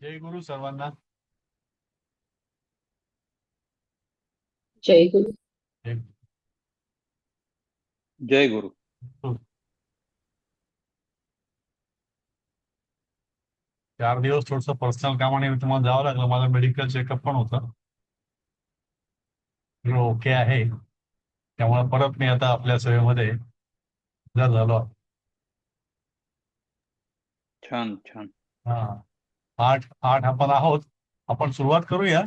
जय गुरु सर्वांना. जय गुरु. जय जय गुरु. गुरु. 4 दिवस थोडस पर्सनल कामाने तुम्हाला जावं लागलं. माझं मेडिकल चेकअप पण होतं. ओके आहे. त्यामुळे परत मी आता आपल्या सेवेमध्ये हजर झालो. छान छान. हा, आठ आठ आपण आहोत. आपण सुरुवात करूया.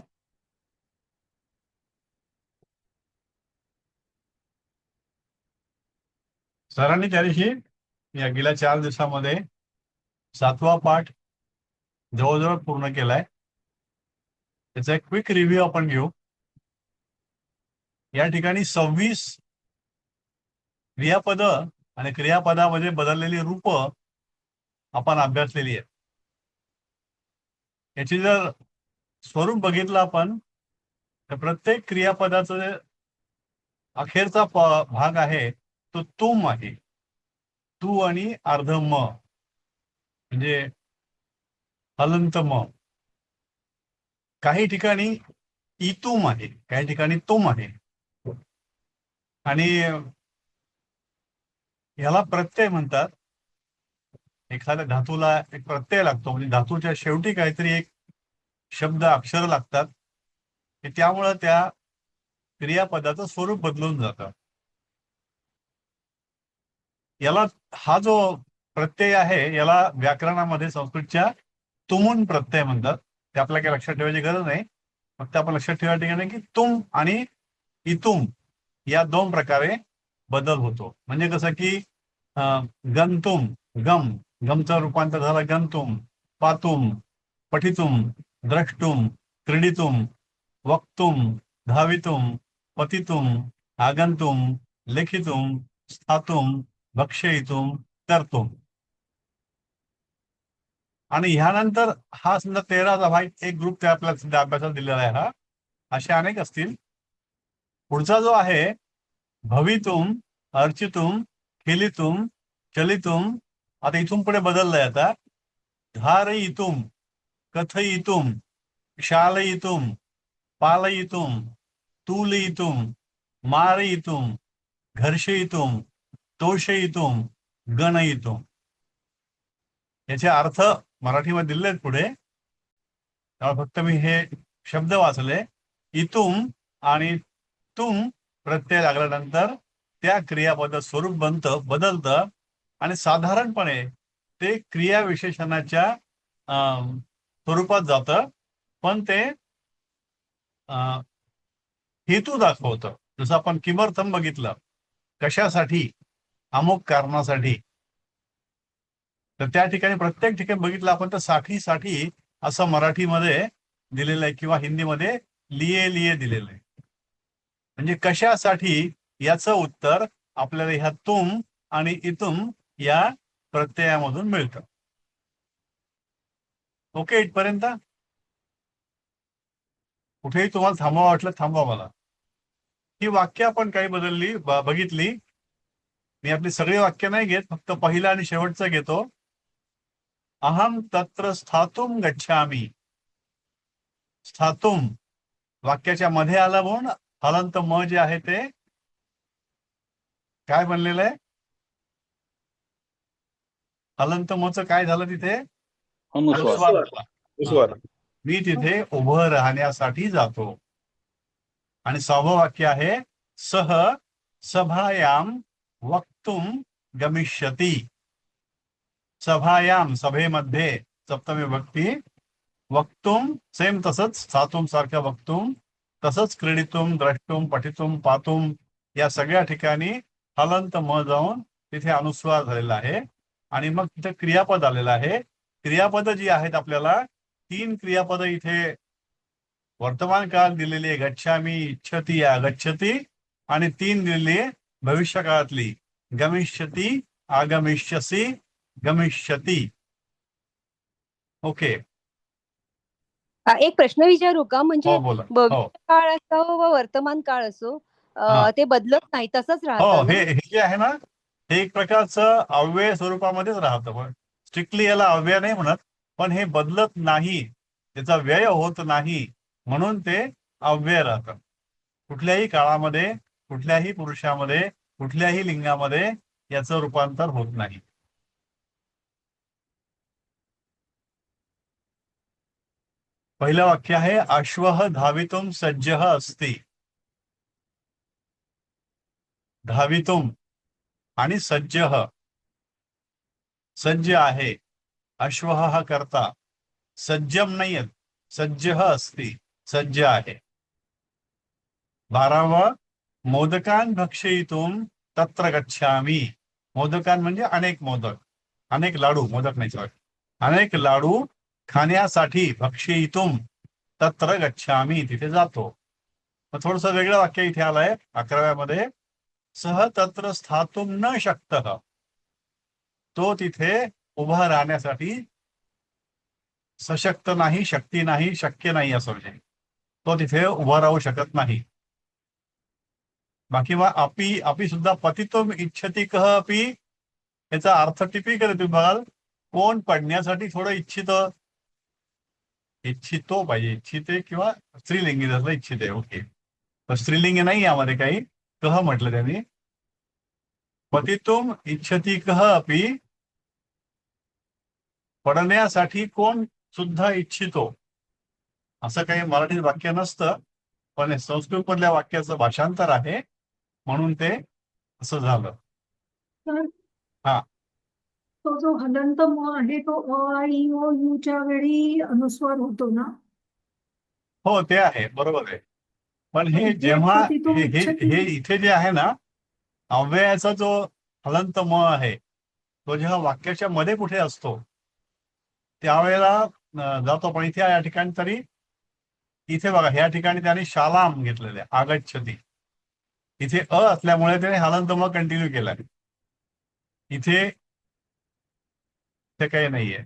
सरांनी त्या दिवशी या गेल्या 4 दिवसामध्ये 7वा पाठ जवळजवळ पूर्ण केलाय. त्याचा एक क्विक रिव्ह्यू आपण घेऊ. या ठिकाणी 26 क्रियापद आणि क्रियापदामध्ये बदललेली रूप आपण अभ्यासलेली आहेत. याची जर स्वरूप बघितलं आपण तर प्रत्येक क्रियापदाचं जे अखेरचा भाग आहे तो तुम आहे. तू आणि अर्ध म म्हणजे हलंत म. काही ठिकाणी इतुम आहे, काही ठिकाणी तुम आहे. आणि याला प्रत्यय म्हणतात. एखाद्या धातूला एक प्रत्यय लागतो, म्हणजे धातूच्या शेवटी काहीतरी एक शब्द अक्षर लागतात, की त्यामुळं त्या क्रियापदाचं स्वरूप बदलून जातं. याला हा जो प्रत्यय आहे याला व्याकरणामध्ये संस्कृतच्या तुमुन प्रत्यय म्हणतात. ते आपल्याला काही लक्षात ठेवायची गरज नाही. फक्त आपण लक्षात ठेवायला ठिकाणी की तुम आणि इतुम या 2 प्रकारे बदल होतो. म्हणजे कसं की गंतुम, गम, गमचं रूपांतर झालं गंतुम, पातुम, पठितुम, द्रष्टुम, क्रीडितुम, वक्तुम, धावितुम, पतितुम, आगंतुम, लेखितुम, स्थातुम, भक्षयितुम, कर्तुम. आणि ह्यानंतर हा समजा 13चा भाग एक ग्रुप त्या आपल्याला सध्या अभ्यासाला दिलेला आहे. हा असे अनेक असतील. पुढचा जो आहे भवितुम, अर्चितुम, खिलितुम, चलितुम. आता इथून पुढे बदललंय. आता धारयितुम, कथयितुम, क्षालयितुम, पालयितुम, तूलयितुम, मारयितुम, घर्षयितुम, तोषयितुम, गणयितुम. याचे अर्थ मराठीमध्ये दिले आहेत पुढे. त्यामुळे फक्त मी हे शब्द वाचले. इतुम आणि तुम प्रत्यय लागल्यानंतर त्या क्रियापद स्वरूप बदलतं आणि साधारणपणे ते क्रियाविशेषणाच्या स्वरूपात जातं. पण ते हेतू दाखवतं. जसं आपण किमर्थम बघितलं, कशासाठी, अमुक कारणासाठी. तर त्या ठिकाणी प्रत्येक ठिकाणी बघितलं आपण तर साठी साठी असं मराठीमध्ये दिलेलं आहे किंवा हिंदीमध्ये लिये लिये दिलेलं आहे. म्हणजे कशासाठी याचं उत्तर आपल्याला ह्या तुम आणि इतुम या प्रत्ययामधून मिळतं. ओके, इथपर्यंत. कुठेही तुम्हाला थांबवा वाटलं थांबवा मला. ही वाक्य आपण काही बघितली. मी आपली सगळी वाक्य नाही घेत, फक्त पहिला आणि शेवटचं घेतो. अहम तत्र स्थातुम गच्छामी. स्थातुम वाक्याच्या मध्ये आलं म्हणून हलंत म जे आहे ते काय बनलेलं आहे. हलंत मचं काय झालं तिथे. अनुस्वार. मी तिथे उभं राहण्यासाठी जातो. आणि 6वं वाक्य आहे सह सभायाम वक्तुम गमिष्यति. सभायाम सभेमध्ये सप्तमी विभक्ती. वक्तुम सेम तसंच सातुम सारखं वक्तुम. तसंच क्रीडितुम, द्रष्टुम, पठितुम, पातुम या सगळ्या ठिकाणी हलंत म जाऊन तिथे अनुस्वार झालेला आहे. आणि मग तिथे क्रियापद आलेलं आहे. क्रियापद जी आहेत आपल्याला 3 क्रियापद इथे वर्तमान काळ दिलेली आहे. गच्छामी, इच्छति, आगच्छति. आणि 3 दिलेली आहे भविष्य काळातली. गमिष्यति, आगमिष्यसि, गमिष्यति. ओके. एक प्रश्न विचारू का? म्हणजे हो, बोला. हो, भविष्य काळ असो व वर्तमान काळ असो, हा. ते बदलत नाही, तसंच हो, राहतं हे ना? हे जे आहे ना, हे एक प्रकारचं अव्यय स्वरूपामध्येच राहतं. पण स्ट्रिक्टली याला अव्यय नाही म्हणत, पण हे बदलत नाही त्याचा व्यय होत नाही, म्हणून ते अव्यय राहतं. कुठल्याही काळामध्ये, कुठल्याही पुरुषामध्ये, कुठल्याही लिंगामध्ये याचं रूपांतर होत नाही. पहिलं वाक्य आहे अश्वः धावितुम सज्जः अस्ति. धावितुम आणि सज्जः, सज्ज आहे. अश्वः हा करता, सज्जम नाही, सज्जः अस्ति, सज्ज आहे. 12वा मोदकान भक्षयितुम तत्र गच्छामि. मोदकान म्हणजे अनेक मोदक, अनेक लाडू, मोदक नाही sorry. अनेक लाडू खाण्यासाठी भक्षयितुम तत्र गच्छामि, तिथे जातो. मग थोडस वेगळं वाक्य इथे आलंय 11व्यामध्ये, सह तत्र स्थातुम न शक्तः. तो तिथे उभा राहण्यासाठी सशक्त नाही, शक्ती नाही, शक्य नाही असं म्हणजे तो तिथे उभा राहू शकत नाही. बाकी मग अपी, अपी सुद्धा पतितुम इच्छती कह अपी, याचा अर्थ टिपिकल तुम्ही बघाल, कोण पडण्यासाठी थोडं इच्छितो पाहिजे, इच्छिते किंवा स्त्रीलिंगी असलं इच्छिते. ओके, तर स्त्रीलिंगी नाही यामध्ये काही, कह म्हटलं त्यांनी. पतितुम इच्छती कह अपी, पडण्यासाठी कोण सुद्धा इच्छितो, असं काही मराठीत वाक्य नसतं, पण संस्कृत मधल्या वाक्याचं भाषांतर आहे म्हणून ते असं झालं. तर हा. तो जो हलंत म आहे तो अ, आ, इ, ओ, यूच्या वेळी अनुस्वार होतो ना. हो, ते आहे, बरोबर आहे. पण हे इथे जेव्हा पतितुम हे हे इच्छति. हे इथे जे आहे ना, अव्ययाचा जो हलंत म आहे, तो जेव्हा वाक्याच्या मध्ये कुठे असतो त्यावेळेला जातो. पण इथे या ठिकाणी तरी, इथे बघा ह्या ठिकाणी त्याने शालाम घेतलेले, आगच्छती. इथे अ असल्यामुळे त्याने हलंत म कंटिन्यू केलाय. इथे ते काही नाहीये.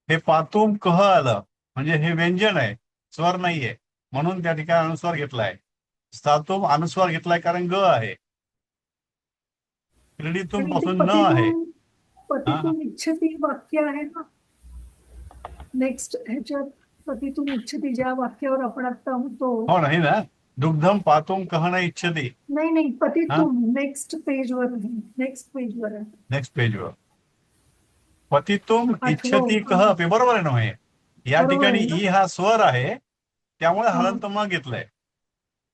हे पातुम कह आलं म्हणजे हे व्यंजन आहे, स्वर नाहीये, म्हणून त्या ठिकाणी अनुस्वार घेतलाय. स्थातुम अनुस्वार घेतलाय कारण ग आहे. क्रीडितुम आणि ते पासून न आहे. पतितुम हा, पतितुम इच्छति वाक्य आहे ना नेक्स्ट ह्याच्यात. पतितुम इच्छति ज्या वाक्यावर आपण आता होतो. हो नाही ना, दुग्धम पातुम कहणं इच्छती. नाही नाही, हा, पतितुम नेक्स्ट पेजवर आहे, नेक्स्ट पेजवर आहे. नेक्स्ट पेजवर पतितुम इच्छती आठवं, कह अपि, बरोबर आहे ना हे. या बरोबर ठिकाणी आहे ना. ई हा स्वर आहे, त्यामुळे हा. हलंत म घेतलंय.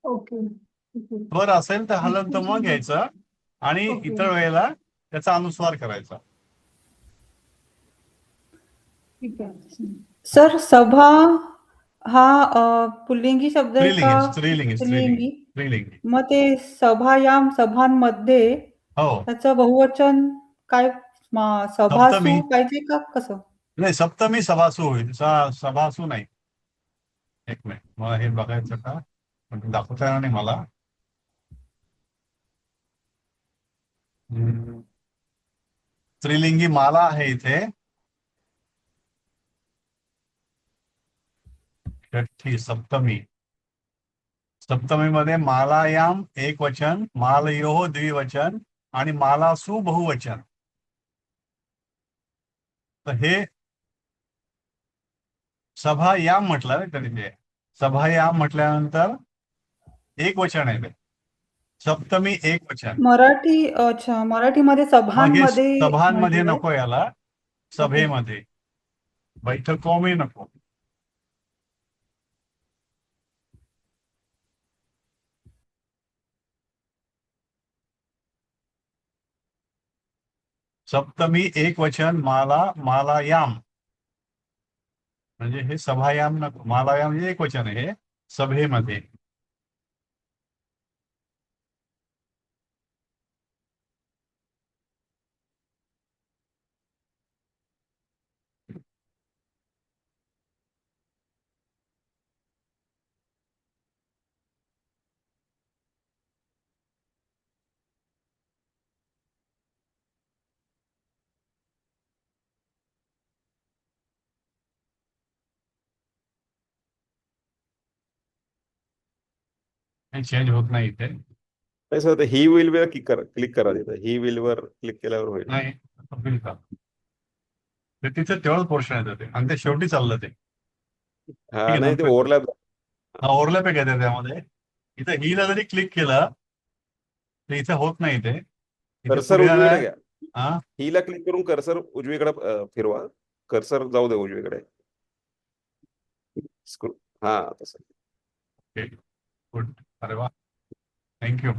ओके ओके स्वर असेल तर हलंत म घ्यायचं आणि ओके. इतर वेळेला त्याचा अनुस्वार करायचा. ठीक आहे. सर सभा हा पुल्लिंगी शब्द आहे का स्त्रीलिंगी, स्त्रीलिंगी, स्त्रीलिंगी, स्त्रीलिंगी? स्त्रीलिंगी. मग ते सभायाम सभांमध्ये हो, त्याचं बहुवचन काय सभासू सप्तमी. पाहिजे का कसं? नाही, सप्तमी सभासू होईल, सभासू नाही. एक मिनिट, मला हे बघायचं का, पण दाखवता येणार नाही मला. स्त्रीलिंगी माला आहे इथे, षष्ठी, सप्तमी. सप्तमीमध्ये मालायाम एक वचन, मालयोः द्विवचन आणि मालासू बहुवचन. तर हे सभायाम म्हटलं ना तरी, ते सभायाम म्हटल्यानंतर एक वचन आहे ते. सप्तमी एक वचन. मराठी अच्छा, मराठीमध्ये मग हे सभांमध्ये सभांमध्ये म्हटलंय. नको, याला सभेमध्ये, बैठकोमी नको. सप्तमी एक वचन माला, मालायाम, म्हणजे हे सभायाम नको. मालायाम म्हणजे एक वचन आहे, हे सभेमध्ये. हे चेंज होत नाही इथे. नाही सर, ही विल वर क्लिक करा तिथं. ही विल वर क्लिक केल्यावर होईल. नाही, होईल का? ते तिथे तेवढंच पोर्शन येतं ते, आणि ते शेवटी चाललं ते. हा आहे नाही ना? ते ओव्हरलॅप हा ओव्हरलॅप आहे का त्यामध्ये? इथं हीला जरी क्लिक केलं तर इथे होत नाही ते. इथे कर्सर पुढे उजवीकडे घ्या. हा हीला क्लिक करून कर्सर उजवीकडे फिरवा. कर्सर जाऊ दे उजवीकडे. हा तसं. गुड. अरे वा, थँक्यू.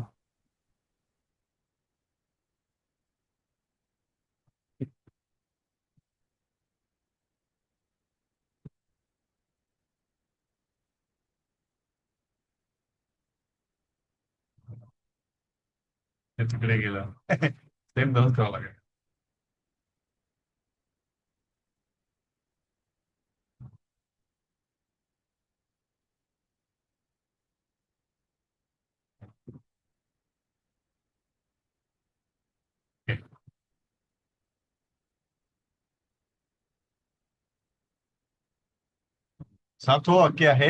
ते तिकडे गेलं. सेम तसंच करावं लागेल. सातवं वाक्य आहे,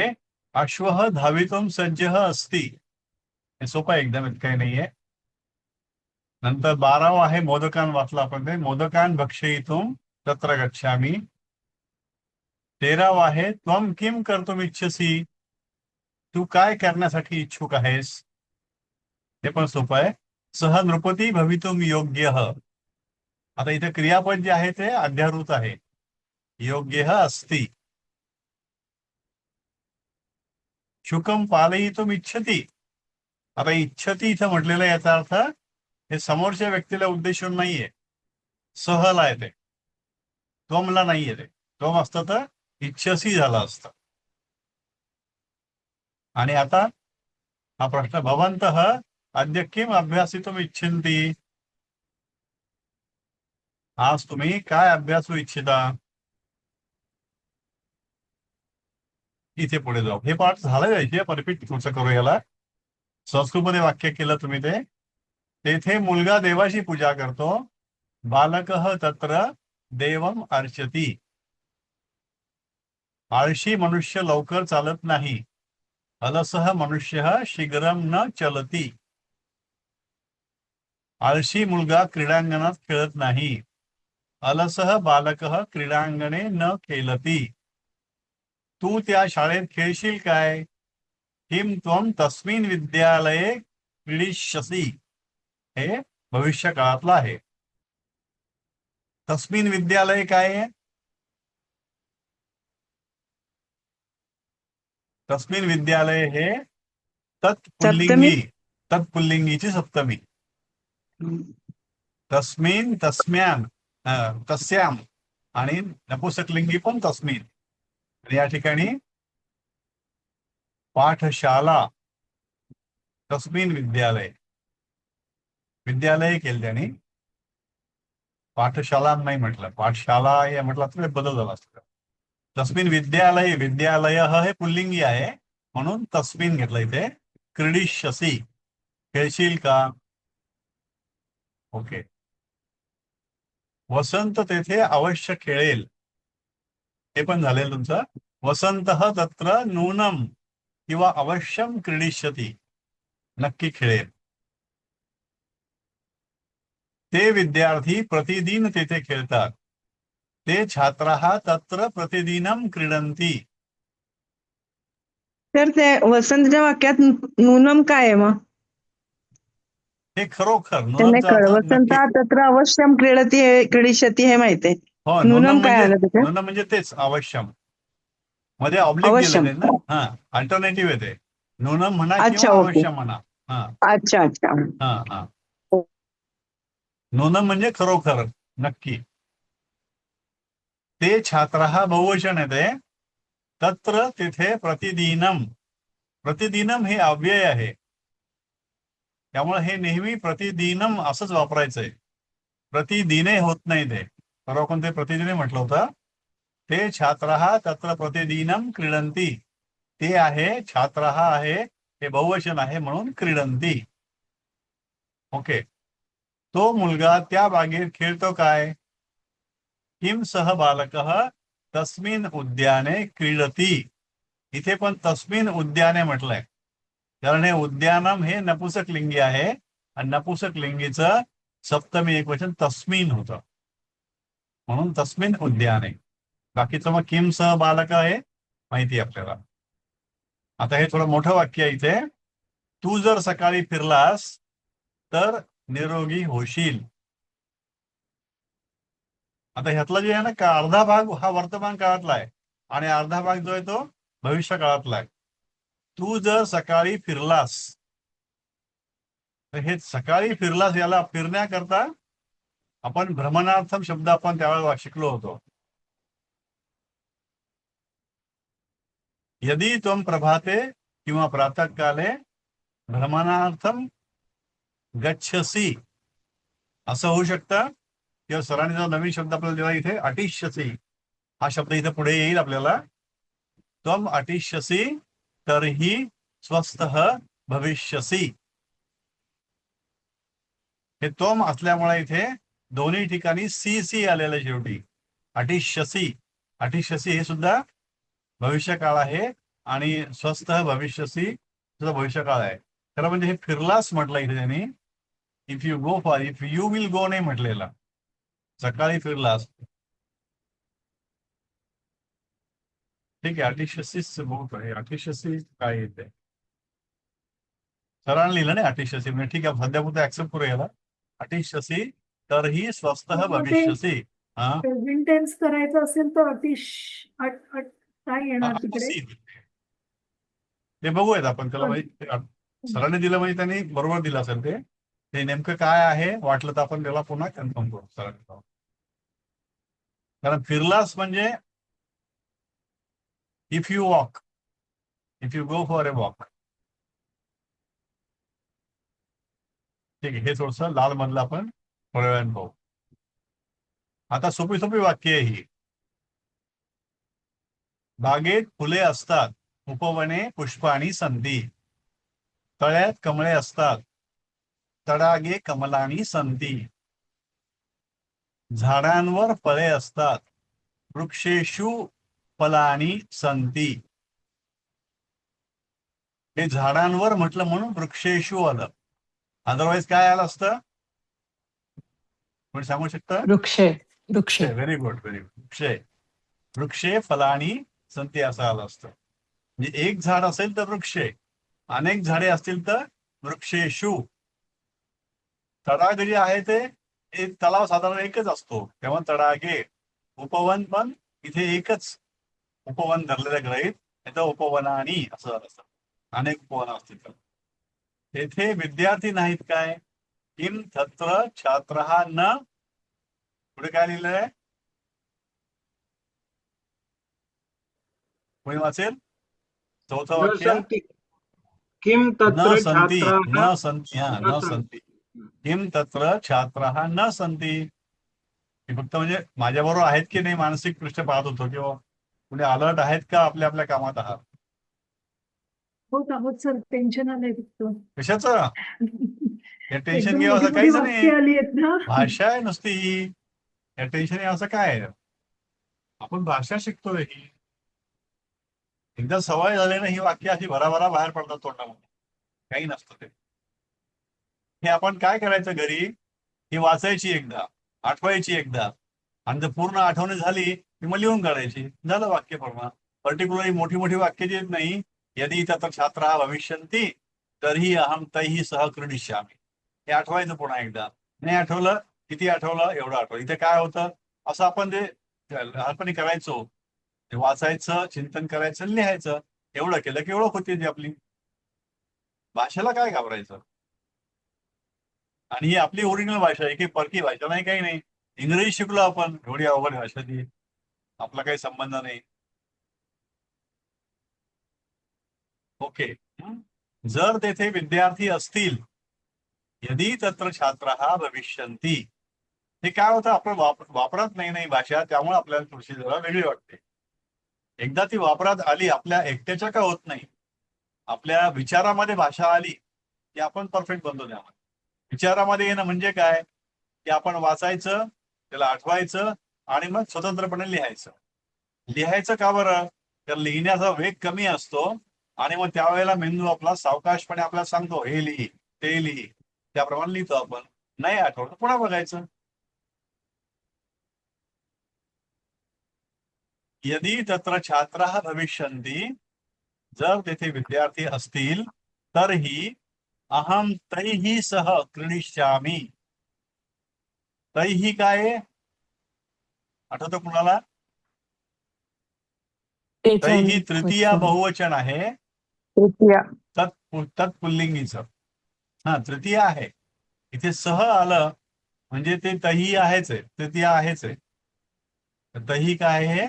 अश्वः धावितुम सज्जः अस्ति. हे सोपं आहे एकदम, काही नाहीये. नंतर 12वं आहे, मोदकान वाचलं आपण ते, मोदकान भक्षयितुम तत्र गच्छामि. 13वं आहे, त्वम किम कर्तुम इच्छसी. तू काय करण्यासाठी इच्छुक आहेस. ते पण सोपं आहे. सह नृपती भवितुम योग्यः. आता इथे क्रियापद जे आहे ते अध्याहृत आहे. योग्यः अस्ति. शुकम पालयितुम इच्छती. आता इच्छती इथं म्हटलेलं याचा अर्थ हे समोरच्या व्यक्तीला उद्देशून नाहीये, सहला आहे ते, त्वमला नाहीये ते. त्वम असतं तर इच्छसी झालं असतं. आणि आता हा प्रश्न, भवन्तः अद्य किम अभ्यासितुम इच्छन्ति. आज तुम्ही काय अभ्यासू इच्छिता. इथे पुढे जाऊ. हे पाठ झालं पाहिजे, पण रिपीट थोडंसं करू याला. संस्कृतमध्ये वाक्य केलं तुम्ही ते. तेथे मुलगा देवाची पूजा करतो, बालकः तत्र देवम अर्चती. आळशी मनुष्य लवकर चालत नाही, अलसः मनुष्य शीघ्रम न चलती. आळशी मुलगा क्रीडांगणात खेळत नाही, अलसः बालकः क्रीडांगणे न खेळती. तू त्या शाळेत खेळशील काय. किम त्वम तस्मिन विद्यालये क्रीडिष्यसि. हे भविष्य काळातलं आहे. तस्मिन विद्यालय काय आहे. तस्मिन विद्यालय हे तत्पुल्लिंगी, तत्पुल्लिंगीची सप्तमी. तस्मिन, तस्म्यान, तस्याम आणि नपुसकलिंगी पण तस्मिन. या ठिकाणी पाठशाला, तस्मिन विद्यालय, विद्यालय केलं त्यांनी, पाठशाला नाही म्हटलं. पाठशाला हे म्हटलं तर बदल झाला असतं. तस्मिन विद्यालय, विद्यालय हे पुल्लिंगी आहे म्हणून तस्मिन घेतलं इथे. क्रीडिष्यसि, खेळशील का. ओके. वसंत तेथे अवश्य खेळेल. हे पण झालेलं तुमचं. वसंतः तत्र नूनम किंवा अवश्यम क्रीडिष्यति. नक्की खेळेल. ते विद्यार्थी प्रतिदिन तेथे खेळतात. ते छात्राः तत्र प्रतिदिनम क्रीडन्ति. तर ते वसंतच्या वाक्यात नूनम काय आहे मग. हे खरोखर त्याने नूनमचा अर्थ वसंत नक्की. तत्र अवश्यम क्रीडती हे माहिती आहे. हो, नूनम काय आलं म्हणजे त्याच्यात. नूनम म्हणजे तेच अवश्यम. मध्ये ऑब्लिक अवश्यम. दिलेलं आहे ना. हा, अल्टरनेटिव्ह येते. नूनम म्हणा अच्छा, किंवा ओके. अवश्यम म्हणा. हा अच्छा अच्छा. हा हा. नूनम म्हणजे खरोखर, नक्की. ते छात्राः बहुवचन येते. तत्र तिथे प्रतिदिनम. प्रतिदिनम हे अव्यय आहे, त्यामुळे हे नेहमी प्रतिदिनम असंच वापरायचंय. प्रतिदिने होत नाही ते. परवा कोण ते प्रतिदिने म्हटलं होतं. ते छात्राः तत्र प्रतिदिनम क्रीडन्ति. ते आहे, छात्राः आहे, हे बहुवचन आहे म्हणून क्रीडन्ति. ओके. तो मुलगा त्या बागेत खेळतो काय. किम सह बालकः तस्मिन उद्याने क्रीडती. इथे पण तस्मिन उद्याने म्हटलंय, कारण हे उद्यानम हे नपुसकलिंगी आहे आणि नपुसकलिंगीचं सप्तमी एकवचन तस्मिन होतं म्हणून तस्मिन उद्याने. बाकीचं मग किम सह बालक आहे माहिती आहे आपल्याला. आता हे थोडं मोठं वाक्य आहे इथे. तू जर सकाळी फिरलास तर निरोगी होशील. आता ह्यातला जे आहे ना का अर्धा भाग हा वर्तमान काळातला आहे आणि अर्धा भाग जो आहे तो भविष्य काळातला आहे. तू जर सकाळी फिरलास, तर हे सकाळी फिरलास याला फिरण्याकरता आपण भ्रमणार्थम शब्द आपण त्यावेळेला शिकलो होतो. यदि त्वम प्रभाते किंवा प्रातःकाले भ्रमणार्थम गच्छसी असं होऊ शकतं. किंवा सरांनी जो नवीन शब्द आपल्याला दिला इथे अटिष्यसी, हा शब्द इथे पुढे येईल आपल्याला. त्वम अटिष्यसी तर्हि स्वस्थः भविष्यसी. हे त्वम असल्यामुळे इथे दोन्ही ठिकाणी सी सी आलेलं आहे शेवटी. अटिष्यसी, अटिष्यसी हे सुद्धा भविष्य काळ आहे आणि स्वस्थ भविष्यसी सुद्धा भविष्य काळ आहे. खरं म्हणजे हे फिरलास म्हटलं इथे त्यांनी. If you go for, if you will go नाही म्हटलेला. सकाळी फिरलास, ठीक आहे. अटिष्यसीच बहुत आहे. अटिष्यसी काय येते सरांनी लिहिलं नाही अटिष्यसी म्हणजे ठीक आहे, सध्यापुरतं ऍक्सेप्ट करू याला. अटिष्यसी तरीही स्वस्थ भविष्यसी. हा प्रेझेंट टेन्स करायचं असेल तर काय येणार तिकडे? अटिष्यसी. ते बघूयात आपण त्याला माहिती. सरांनी दिलं म्हणजे त्यांनी बरोबर दिलं असेल ते नेमकं काय आहे. वाटलं तर आपण त्याला पुन्हा कन्फर्म करू सरांनी. कारण फिरलास म्हणजे if you walk, if you go for a walk. ठीक आहे, हे थोडस लाल मधलं आपण थोड्या वेळाने पाहू. आता सोपी सोपी वाक्य आहे ही. बागेत फुले असतात, उपवने पुष्पाणी संती. तळ्यात कमळे असतात, तडागे कमलानी संती. झाडांवर फळे असतात, वृक्षेषु फलानी संती. हे झाडांवर म्हटलं म्हणून वृक्षेषु आलं. अदरवाईज काय आलं असतं कोणी सांगू शकतं? वृक्षे. Very good, very good. वृक्षे फलानी संती असं आलं असतं. म्हणजे एक झाड असेल तर वृक्षे, अनेक झाडे असतील तर वृक्षेषु. तडाग जे आहे ते तलाव साधारण एकच असतो तेव्हा तडागे. उपवन पण इथे एकच उपवन धरलेलं ग्रहित, तर उपवनानी असं असतं. अनेक उपवन असतील तर. तेथे विद्यार्थी नाहीत काय? किम तत्र छात्रहा न. पुढे काय लिहिलंय? कोणी वाचेल? चौथं वाक्य. किम न तत्र संती, छात्राः न संती, हा न संती. किम तत्र छात्राः न संती. हे फक्त म्हणजे माझ्या बरोबर आहेत की नाही मानसिक पृष्ठ पाहत होतो किंवा कुठे अलर्ट आहेत का आपल्या आपल्या कामात आहात. होत आहोत सर, टेन्शन आलंय फक्त. कशाचं? हे टेन्शन एकदम घ्यावं मोठी असं मोठी काहीच नाही. वाक्य आली आहेत ना. भाषा आहे नुसती. या टेन्शन आहे असं काय आहे? आपण भाषा शिकतोय ही. एकदा सवय झाली ना ही वाक्य अशी भराभरा बाहेर पडतात तोंडामध्ये. काही नसतं ते. हे आपण काय करायचं घरी, ही वाचायची एकदा, आठवायची एकदा, आणि जर पूर्ण आठवणी झाली की मग लिहून काढायची. झालं वाक्य पूर्ण. पर्टिक्युलरली मोठी मोठी वाक्य जी आहेत नाही, यदि तत्र छात्राः भविष्यन्ति तर्हि अहं तैः सह क्रीडिष्यामि. हे आठवायचं पुन्हा एकदा. नाही आठवलं, किती आठवलं एवढं आठवलं. इथे काय होतं असं आपण जे लहानपणी करायचो, ते वाचायचं, चिंतन करायचं, लिहायचं. एवढं केलं की ओळख होती ती आपली. भाषेला काय घाबरायचं? आणि ही आपली ओरिजिनल भाषा आहे, की परकी भाषा नाही, काही नाही. इंग्रजी शिकलो आपण, एवढी अवघड भाषा ती, आपला काही संबंध नाही. ओके. जर तेथे विद्यार्थी असतील, यदि तत्र छात्राः भविष्यन्ति. हे काय होतं, आपण वापरत नाही भाषा, त्यामुळे आपल्याला थोडीशी जरा वेगळी वाटते. एकदा ती वापरात आली, आपल्या एकट्याच्या का होत नाही, आपल्या विचारामध्ये भाषा आली की आपण परफेक्ट बनतो त्यामध्ये. विचारामध्ये येणं म्हणजे काय, की आपण वाचायचं, त्याला आठवायचं आणि मग स्वतंत्रपणे लिहायचं. लिहायचं का बरं? तर लिहिण्याचा वेग कमी असतो आणि मग त्यावेळेला मेंदू आपला सावकाशपणे आपल्याला सांगतो हे लिही, ते लिही. त्याप्रमाणे लिहितो आपण. नाही आठवलं पुन्हा बघायचं. यदि तत्र छात्राः भविष्यन्ति, जर तेथे विद्यार्थी असतील तर्हि अहम तैः सह क्रीडिष्यामि. तैः काय आहे? आठवतं कुणाला? तैः तृतीया बहुवचन आहे, तृतीया. तत्पुल्लिंगीचं. हा, तृतीय आहे. इथे सह आलं म्हणजे ते तही आहेच आहे, तृतीय आहेच आहे. तर तही काय आहे?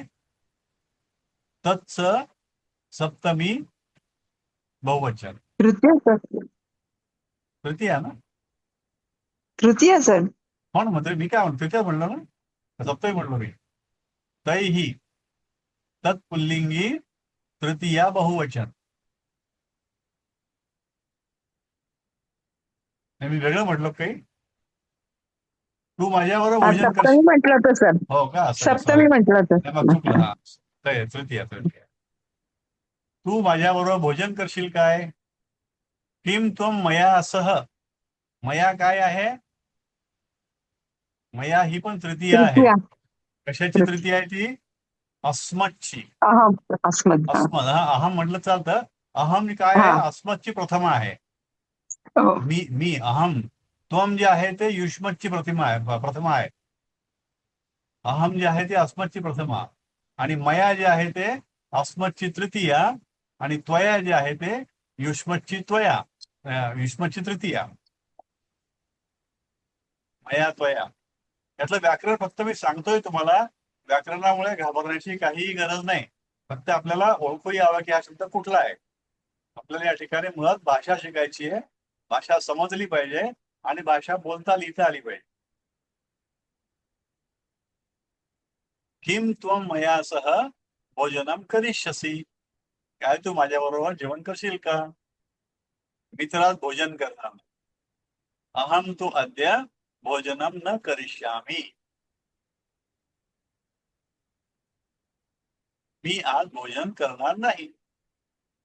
तत्स सप्तमी बहुवचन. तृतीया सर. तृतीय ना? तृतीया सर. हो ना, म्हणजे मी काय म्हणतो, तृतीय म्हणलो ना, का सप्तमी म्हणलो मी? तैही तत्पुल्लिंगी तृतीया बहुवचन. मी वेगळं म्हटलं काही? तू माझ्याबरोबर भोजन सप्तमी करशील? म्हटलं होतं सर. हो का? असं सप्तमी म्हटलं नाही, मग चुकलं. होतं. हा, तृतीय तृतीय. तू माझ्याबरोबर भोजन करशील काय? किम त्वम मया सह. मया काय आहे? मया ही पण तृतीय आहे. तृतीया. कशाची तृतीय आहे ती? अस्मतची. अहम. अस्मद. हा. अस्मद. हा, अहम म्हटलं चालतं. अहम काय आहे? हा. अस्मदची प्रथमा आहे. हो. मी अहम. त्वम जे आहे ते युष्मतची प्रथमा आहे. अहम जे आहे ते अस्मदची प्रथमा आणि मया जे आहे ते अस्मदची तृतीया आणि त्वया जे आहे ते युष्मतची तृतीया. मया त्वया. यातलं व्याकरण फक्त मी सांगतोय तुम्हाला. व्याकरणामुळे घाबरण्याची काहीही गरज नाही. फक्त आपल्याला ओळखू यावं की हा शब्द कुठला आहे. आपल्याला या ठिकाणी मुळात भाषा शिकायची आहे, भाषा समजली पाहिजे आणि भाषा बोलता लिहिता आली पाहिजे. किम त्वम मया सह भोजनम करिष्यसि. काय तू माझ्याबरोबर जेवण करशील का? मित्रात भोजन करणार. अहम तु अद्य भोजनम न करिष्यामि. मी आज भोजन करणार नाही.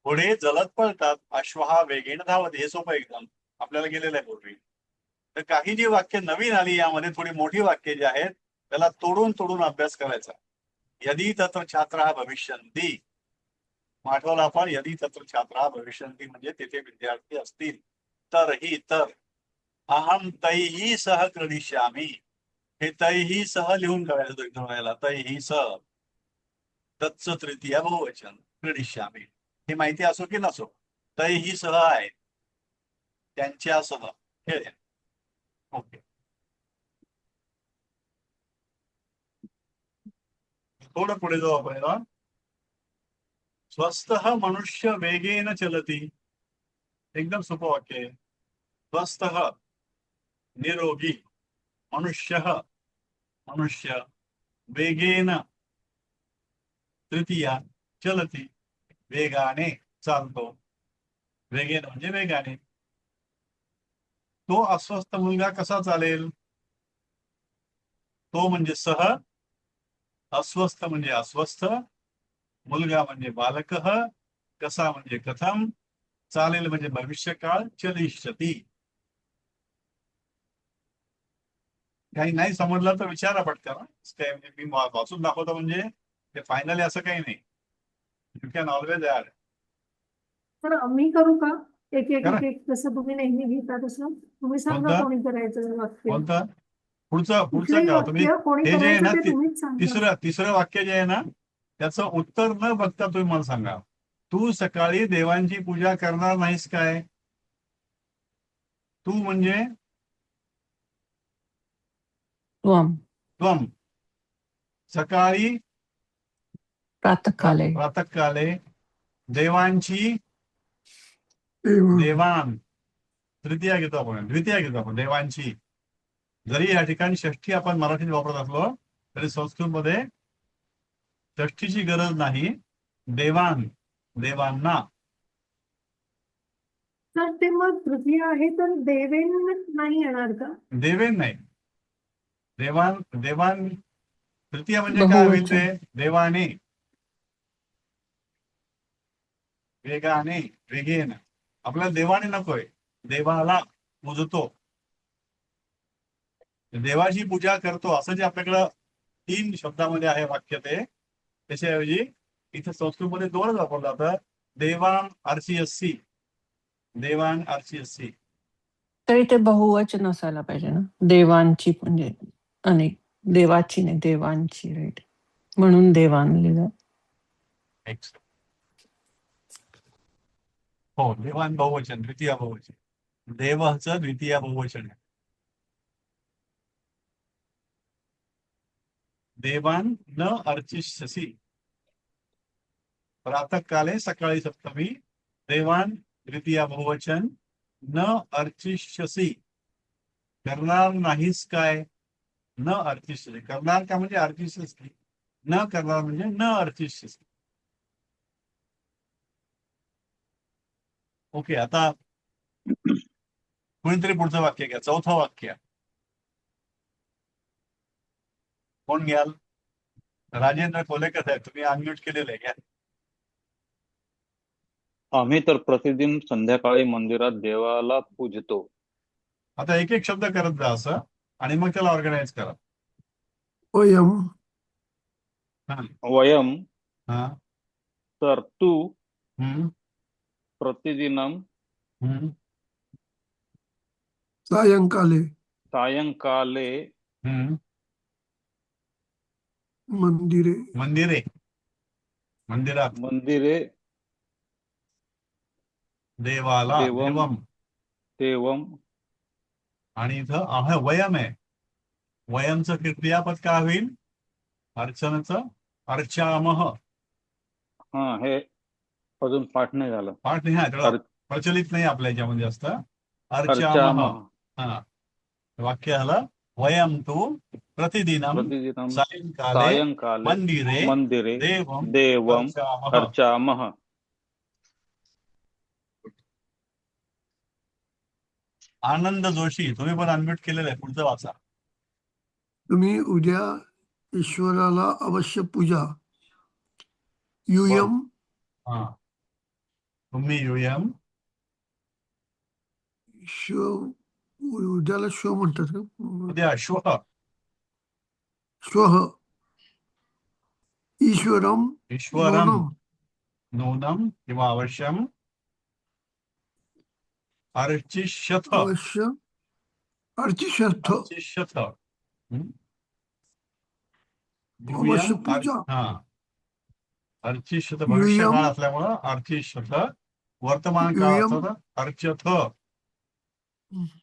पुढे जलद पळतात, अश्वहा वेगेन धावते. हे सोपं एकदम, आपल्याला गेलेलं आहे पूर्वी. तर काही जी वाक्य नवीन आली यामध्ये, थोडी मोठी वाक्य जी आहेत त्याला तोडून अभ्यास करायचा. यदि तत्र छात्राः भविष्यन्ति. आठवलं आपण, यदि तत्र छात्राः भविष्यन्ति म्हणजे तेथे विद्यार्थी असतील तर्हि. तर अहम तैः सह क्रीडिष्यामि. हे तैः सह लिहून काढायचं एकदम वेळेला. तैः सह तत्स तृतीय बहुवचन क्रीडिष्यामि. हे माहिती असो की नसो, तैः सह आहे, त्यांच्या सह. हे ओके. थोडं पुढे जाऊ आपण. स्वस्थः मनुष्य वेगेन चलती. एकदम सोपं वाक्य आहे. स्वस्थः निरोगी, मनुष्य वेगेन तृतीया चलती वेगाने चालतो. वेगेन म्हणजे वेगाने. तो अस्वस्थ मुलगा कसा चालेल? तो म्हणजे सह, अस्वस्थ म्हणजे अस्वस्थ, मुलगा म्हणजे बालक, कसा म्हणजे कथम, चालेल म्हणजे भविष्यकाळ, चलिष्यती. काही नाही समजलं तर विचारा पटकन. काय म्हणजे मी वाचून दाखवतो म्हणजे ते फायनली असं काही नाही. You can always add. तर मी करू का? एक एक करा. एक एक जसं तुम्ही नेहमी घेता तसं तुम्ही सांगा कोणतं? कोणी करायचं वाक्य. कोणतं? पुढचं कुठलंही का तुम्ही? वाक्य कोणी हे जे आहे ना, करायचं ते तुम्हीच सांगा. तिसरं वाक्य जे आहे ना, त्याचं उत्तर न बघता तुम्ही मला सांगा. तू सकाळी देवांची पूजा करणार नाहीस काय? तू म्हणजे त्वम. सकाळी प्रातःकाले देवांची देवान. द्वितीय घेतो आपण देवांची. जरी या ठिकाणी षष्ठी आपण मराठीत वापरत असलो तरी संस्कृत मध्ये षष्ठीची गरज नाही. देवांना. तर ते मग तृतीय आहे तर देवेन नाही येणार का? देवेन नाही. देवान तृतीय म्हणजे काय होईल ते? देवाने, वेगेन. आपल्याला देवाने नकोय, देवाला पूजतो, देवाची पूजा करतो, असं जे आपल्याकडं 3 शब्दामध्ये आहे वाक्य ते त्याच्याऐवजी इथे संस्कृतमध्ये दोनच वापरलं जातं, देवान अर्चियसी, देवान अर्चियसी. तरी ते बहुवचन असायला पाहिजे ना, देवांची म्हणजे अनेक, देवाची नाही देवांची, राईट, म्हणून देवान लिहिलं. हो, देवान बहुवचन, द्वितीय बहुवचन. देवचं द्वितीय बहुवचन आहे. देवान न अर्चिष्यसी, प्रातःकाले, सकाळी सप्तमी. देवान द्वितीय बहुवचन, न अर्चिष्यसी, करणार नाहीस काय, न अर्चिष्यसी. करणार का म्हणजे अर्चिष्यसी, न करणार म्हणजे न अर्चिष्यसी. ओके, आता कोणीतरी पुढचं वाक्य घ्या, चौथं वाक्य. कोण घ्याल? राजेंद्र कोलेकर साहेब, तुम्ही अनम्यूट केलेलं आहे. घ्या. आम्ही तर प्रतिदिन संध्याकाळी मंदिरात देवाला पूजतो. आता एक एक शब्द करत जा असं, आणि मग त्याला ऑर्गनाइज करा. वयम हा, वयम हा, तर तू हम्म, प्रतिदिनम हम्म, सायंकाले सायंकाले हम्म. मंदिरे मंदिरे, मंदिरात, मंदिरे देवाला, देवम देवम. देवम आणि इथं वयम आहे. वयमचं क्रियापद काय होईल? अर्चनाचं अर्चामह. हा, हे अजून पाठ नाही झालं. पाठ नाही आहे, तेवढं अर- प्रचलित नाही आपल्या याच्यामध्ये जास्त. अर्चामह. अर्चामः हा, वाक्य आलं, वयम तू प्रतिदिनम प्रतिदिनम सायंकाले सायंकाले मंदिरे मंदिरे देवम देवम अर्चामः. अर्चामः. आनंद जोशी, तुम्ही पण अनम्यूट केलेलं आहे, पुढचं वाचा. तुम्ही उद्या ईश्वराला अवश्य पूजा. युयम हा, तुम्ही युयम, उद्याला शो म्हणतात का? उद्या श्वः, श्वः ईश्वरम ईश्वरम, नूनम नूनम किंवा अवश्यम, अर्चिष्यथ, अवश्य अर्चिष्यथ अर्चिष्यथ. अवश्य पूजा. हा, अर्चिष्यथ भविष्य काळ असल्यामुळं अर्चिष्यथ. वर्तमान काळ युयम असतं तर अर्चथ.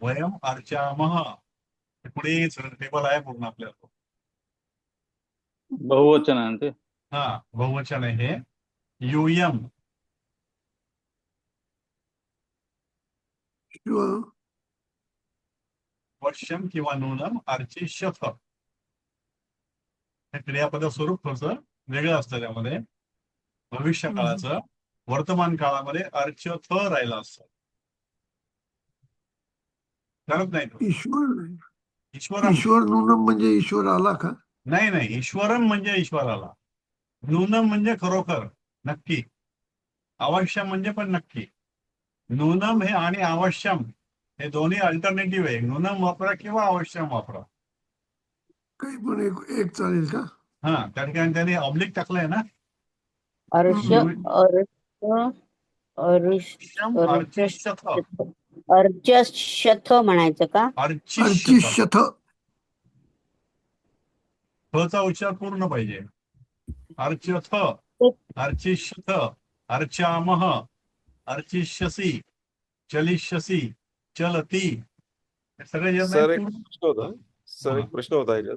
वयम अर्चामः. पुढे टेबल आहे पूर्ण आपल्याला. बहुवचन आहे ना ते. हा, बहुवचन आहे हे. युयम, शिव वश्यम किंवा नूनम अर्चिष्यथ. हे क्रियापद स्वरूप थोडंसं वेगळं असतं त्यामध्ये. भविष्य काळाचं वर्तमान काळामध्ये अर्चथ राहिला असतं. कळत नाही तो. ईश्वर ईश्वरम, ईश्वर नूनम म्हणजे ईश्वर आला का? नाही नाही, ईश्वरम म्हणजे ईश्वराला. नूनम म्हणजे खरोखर, नक्की. अवश्यम म्हणजे पण नक्की. नूनम हे आणि अवश्यम हे दोन्ही अल्टरनेटिव्ह आहे. नूनम वापरा किंवा अवश्यम वापरा. काही पण एक चालेल का? हा, त्या ठिकाणी त्याने ऑब्लिक टाकलंय ना. अर्चिष्यथ, अर्चशथ म्हणायचं का? अर्चिष्यथ. अर्चिष्यथ चा उच्चार पूर्ण पाहिजे. अर्चथ, अर्चिष्यथ, अर्चामः, अर्चिष्यसी, चलिष्यसी, चलती. हे सगळे जे सर आहेत एक पूर्ण- प्रश्न होता. सर एक हा. प्रश्न होता ह्याच्यात.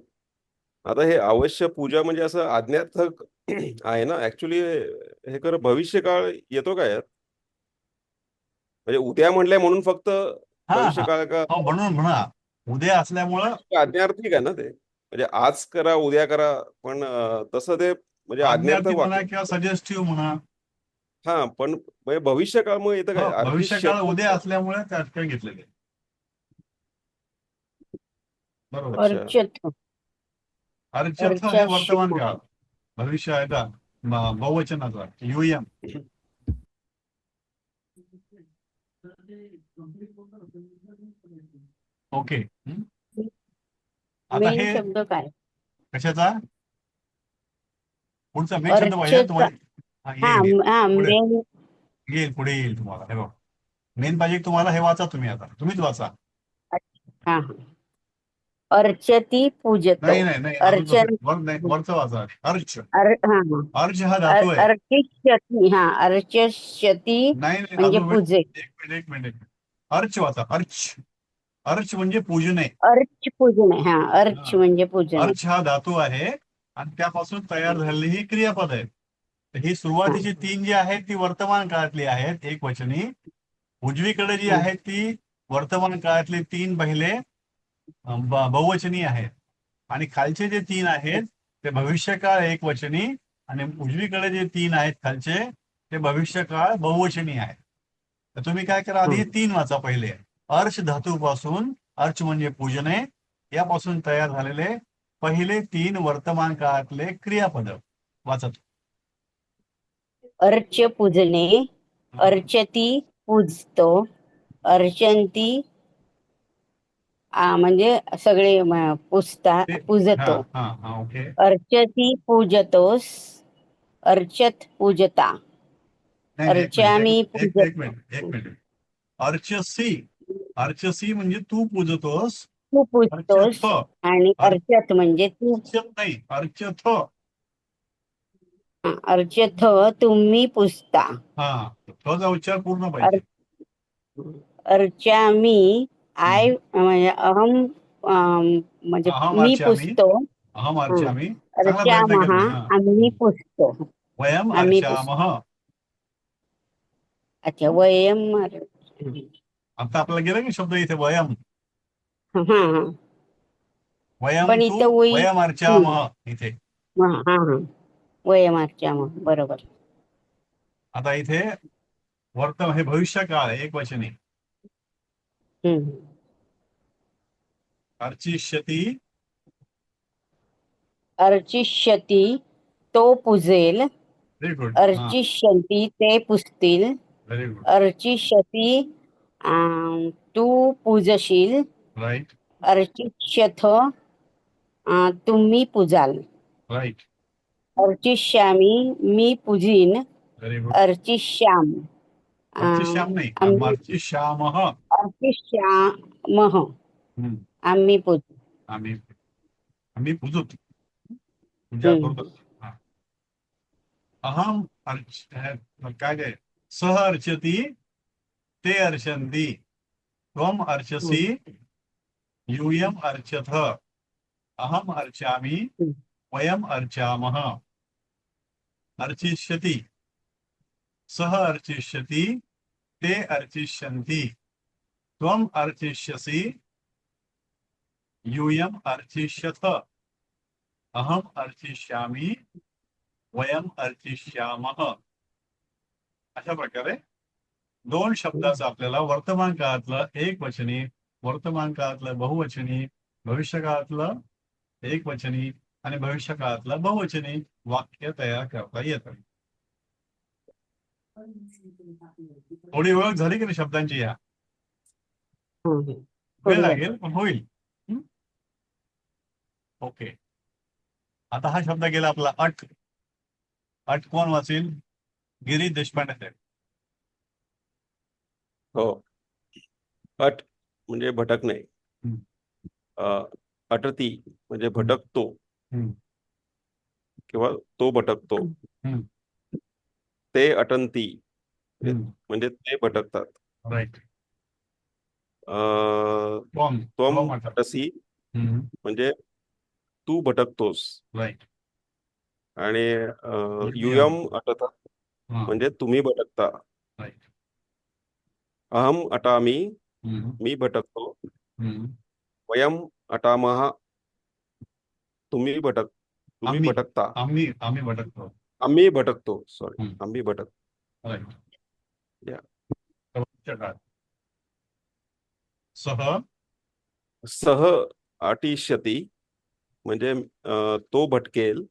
आता हे अवश्य पूजा म्हणजे असं आज्ञार्थक आहे ना, ऍक्च्युली हे खरं भविष्य काळ येतो का यात? म्हणजे उद्या म्हणलंय म्हणून फक्त हा, भविष्य काळ का? हो, म्हणून म्हणा उद्या असल्यामुळं आज्ञार्थी आहे ना ते, म्हणजे आज करा उद्या करा, पण तसं ते म्हणजे आज्ञार्थी आज्ञार्थक म्हणा वाक्य. किंवा सजेस्टिव्ह म्हणा. हा, पण म्हणजे भविष्य काळ मग येतं काय? भविष्य काळ उद्या असल्यामुळे त्या ठिकाणी घेतलेले. बरोबर. अर्चथ अर्चथ हे वर्तमान काळ. भविष्य आहे का बहुवचनाचा युयम. ओके. आता मेन हे शब्द काय? कशाचा? पुढचा मेन शब्द पाहिजे अर्चचा तुम्हाला. हा, हा येईल हा पुढे मेन येईल, पुढे येईल तुम्हाला. हे बघ, मेन पाहिजे तुम्हाला. हे वाचा तुम्ही, आता तुम्हीच वाचा. हा हा अर्चती पूजतो नाही नाही नाही, अजून दुसरं अर्चन वर नाही, वरचं वाचा. अर्च. हा अर्च हा धातू आहे. अर्चिष्यती हा अर्चष्यती नाही नाही, म्हणजे अजून पूजे. एक मिनिट. अर्च वाचा. अर्च. अर्च म्हणजे पूजने. अर्च पूजन हा अर्च हा. म्हणजे पूजन अर्च हा धातू आहे आणि त्यापासून तयार झालेली ही क्रियापद आहे. तर ही सुरुवातीची 3 जी आहेत ती वर्तमान काळातली आहेत, एक वचनी. उजवीकडे जी आहेत ती वर्तमान काळातले 3 पहिले बहुवचनी आहेत. आणि खालचे जे 3 आहेत ते भविष्यकाळ एक वचनी, आणि उजवीकडे जे 3 आहेत खालचे ते भविष्यकाळ बहुवचनी आहेत. तर तुम्ही काय करा, आधी हे 3 वाचा पहिले. अर्च धातूपासून, अर्च म्हणजे पूजने, यापासून तयार झालेले पहिले 3 वर्तमान काळातले क्रियापद वाचा. अर्च पूजने अर्चती पूजतो अर्चंती म्हणजे सगळे पूजतो. हा हा हा, ओके. अर्चती पूजतोस अर्चत पूजता नाही, अर्चामी एक पूजतो मिनिट. अर्चसी. अर्चसी म्हणजे तू पूजतोस. तू पूजतोस अर्चथ. आणि अर्चत म्हणजे तू. अर्चत नाही, अर्चथ. अर्चथ तुम्ही पूजता. हा, थचा उच्चार पूर्ण पाहिजे. अर्चामी आय म्हणजे अहम म्हणजे अहम मी अर्चामी. पुजतो. अहम अर्चामी. चांगला प्रयत्न अर्चामहा केला. हा. आम्ही पुजतो. वयम आम्ही अर्चामः. अच्छा वयम आता आपल्याला गेलं की शब्द इथे वयम. हा वयम पण तू इथं वयम अर्चामः इथे. हा वयम अर्चाम बरोबर. आता इथे हे भविष्यकाळ एक वचनी. अर्चिष्यती. अर्चिष्यती तो पुजेल. Very good. अर्चिष्यंती ते पुजतील. Very good. अर्चिष्यती तू पूजशील. राईट. अर्चिष्यथ तुम्ही पूजाल. राईट. अर्चिष्यामी मी पूजीन. Very good. अर्चिष्याम अर्चिश्याम नाही, आम्ही अर्चिश्यामः. अर्चिष्यामः आम्ही पूजू. आम्ही पूजू. पूजा करतो. हा. अहम अर्च काय काय सह अर्चती ते अर्चन्ति त्वम अर्चसी यूयम अर्चथ अहम अर्चामि वयम अर्चामः. अर्चिष्यति सह अर्चिष्यति ते अर्चिष्यन्ति त्वम अर्चिष्यसि यूयम अर्चिष्यथ अहम अर्चिष्यामि वयम अर्चिष्यामः. अशा प्रकारे 2 शब्दाचं आपल्याला वर्तमान काळातलं एक वचनी, वर्तमान काळातलं बहुवचनी, भविष्य काळातलं एक वचनी आणि भविष्य काळातलं बहुवचनी वाक्य तयार करता येतं. थोडी ओळख झाली की नाही शब्दांची? या वेळ लागेल पण होईल. ओके. आता हा शब्द गेला आपला अट. अट कोण वाचेल? गिरीश देशपांडे साहेब. हो. अट म्हणजे भटकणे. अटती म्हणजे भटकतो किंवा तो भटकतो. ते अटंती म्हणजे ते भटकतात. राईट. त्वम अटसी म्हणजे तू भटकतोस. राईट. आणि युयम अटत म्हणजे तुम्ही भटकता. राईट. अहम अटामी मी भटकतो. वयम अटामः तुम्ही भटकता. आम्ही भटकतो. आम्ही भटकतो. सॉरी, आम्ही भटकतो. राईट. या. सह अटिष्यती म्हणजे तो भटकेल.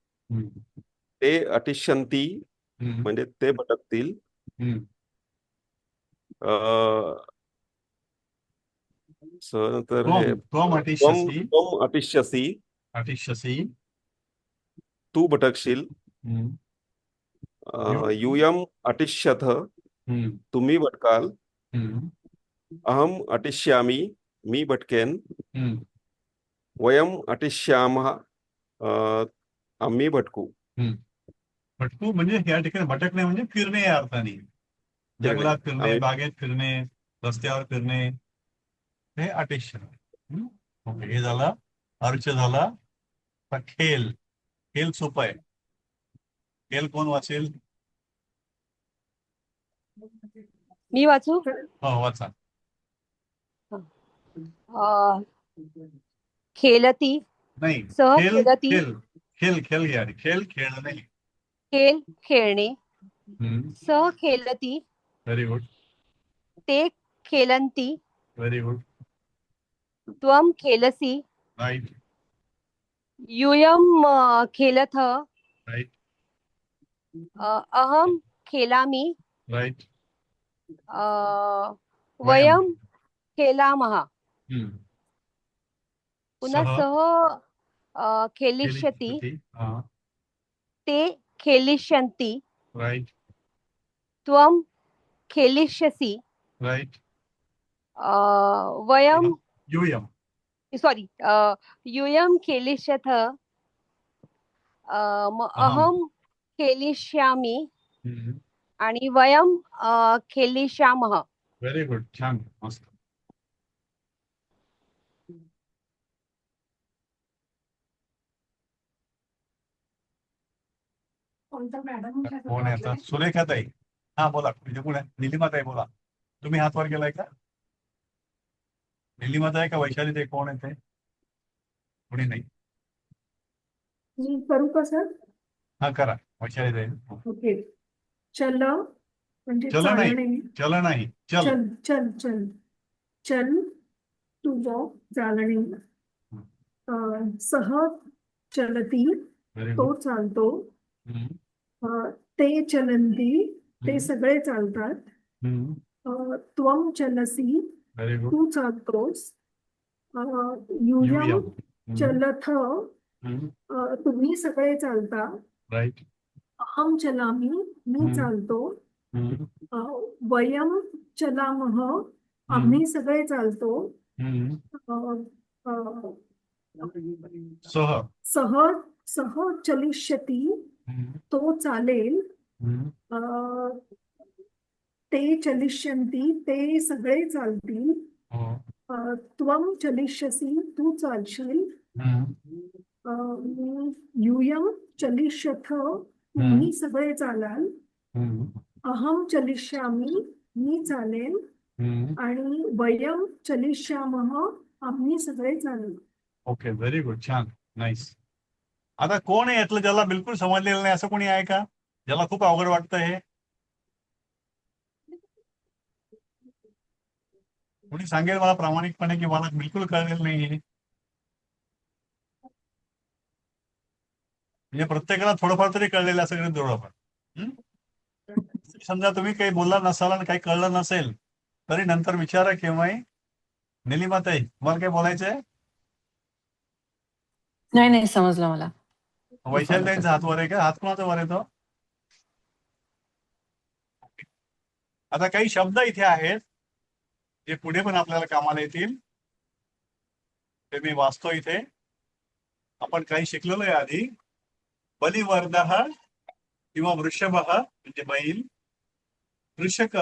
ते अटिष्यन्ति म्हणजे ते भटकतील. तर हे त्वम अटिष्यसी अटिष्यसी तू भटकशील. हम्म, यूयम अटिष्यथ हम्म, तुम्ही भटकाल. हम्म, अहम अटिष्यामी मी भटकेन. हम्म, वयम अटिष्यामः आम्ही भटकू. हम्म. भटकू म्हणजे या ठिकाणी भटकणे म्हणजे फिरणे या अर्थाने. जंगलात फिरणे, आम्ही बागेत फिरणे, रस्त्यावर फिरणे, हे अटिष्य. ओके, हे झालं. अर्च झाला. आता खेल. खेल सोपं आहे. खेल कोण वाचेल? मी वाचू? हो, वाचा. अ, खेलती, नाही, सह खेल खेलती, खेल खेल खेल घ्या. खेल खेळणे. खेल खेळणे, हम्म, सह खेलती, व्हेरी गुड, ते खेलंती, व्हेरी गुड, त्वम खेलसी, राईट, यूयम खेलथ, राईट, अहम खेलामी, राईट. वयम. वयम खेलामः. हम्म. पुन्हा सह सह खेलिष्यति, खेलिष्यति. हा, ते खेलिष्यन्ति, राईट, त्वम खेलिष्यसि, राईट. वयम यूयम. सॉरी यूयम खेलिष्यथ, अहम. अहम खेलिष्यामि हम्म. आणि वयम खेलिष्यामः. व्हेरी गुड, छान, मस्त. कोणता मॅडम कोण आहे आता? सुरेखाताई. हा, बोला. म्हणजे कोण आहे? निलिमाताई, बोला. तुम्ही हात वर केलाय का? निलिमाताई का वैशाली ताई, कोण आहे ते? कोणी नाही. मी करू का सर? हा, करा. वैशाली ताई. ओके. चल म्हणजे चल नाही, चालणे. चल नाही, चल. चल चल चल चल टू वॉक, चालणे. सह चलती, व्हेरी तो गुड. चालतो. ते चलंती, ते सगळे चालतात. त्वम चलसी, व्हेरी गुड. तू चालतोस. यूयम यूयम. चलथ, तुम्ही सगळे चालता. राईट. अहम चलामी, मी चालतो. वयम चलामः, आम्ही सगळे चालतो. सह. सह सह चलिष्यती, तो चालेल. ते चलिष्यन्ति, ते सगळे चालतील. त्वम चलिष्यसि, तू चालशील. यूयम चलिष्यथ, तुम्ही सगळे चालाल. अहम चलिष्यामी, मी चालेल. आणि वयम चलिष्यामः, आम्ही सगळे चालू. ओके, व्हेरी गुड, छान, नाईस. आता कोण आहे यातलं ज्याला बिलकुल समजलेलं नाही, असं कोणी आहे का? ज्याला खूप अवघड वाटतं हे? कोणी सांगेल मला प्रामाणिकपणे की मला बिलकुल कळलेलं नाही हे? म्हणजे प्रत्येकाला थोडंफार तरी कळलेलं असं करून जोडू आपण. समजा तुम्ही काही बोलला नसाल आणि काही कळलं नसेल तरी नंतर विचारा केव्हाही. निलिमाताई, तुम्हाला काय बोलायचंय? नाही नाही, समजलं मला. वैशालीताईंचा हात वर आहे का? हात कोणाचा वर येतो? आता काही शब्द इथे आहेत जे पुढे पण आपल्याला कामाला येतील. ते मी वाचतो इथे. आपण काही शिकलेलो आहे आधी. बलिवर्धः किंवा वृषभः म्हणजे बैल, कृषक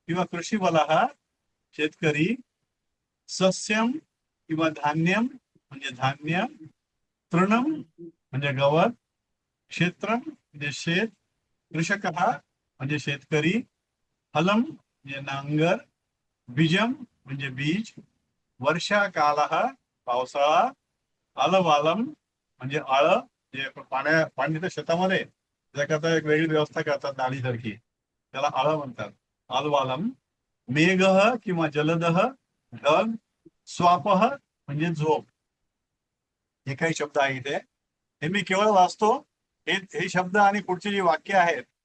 किंवा कृषीबलः शेतकरी, सस्यम किंवा धान्यम म्हणजे धान्य, तृणम म्हणजे गवत, क्षेत्रम म्हणजे शेत, कृषकः म्हणजे शेतकरी, हलम म्हणजे नांगर, बीजम म्हणजे बीज, वर्षाकालः पावसाळा, अलवालम म्हणजे आळ, जे पाणी तर शेतामध्ये त्याकरता एक वेगळी व्यवस्था करतात नाळीसारखी, त्याला आळ म्हणतात. अलवालम, मेघः किंवा जलदः ढग, स्वापः म्हणजे झोप. हे काही शब्द आहे इथे. हे मी केवळ वाचतो. हे शब्द आणि पुढची जी वाक्य आहेत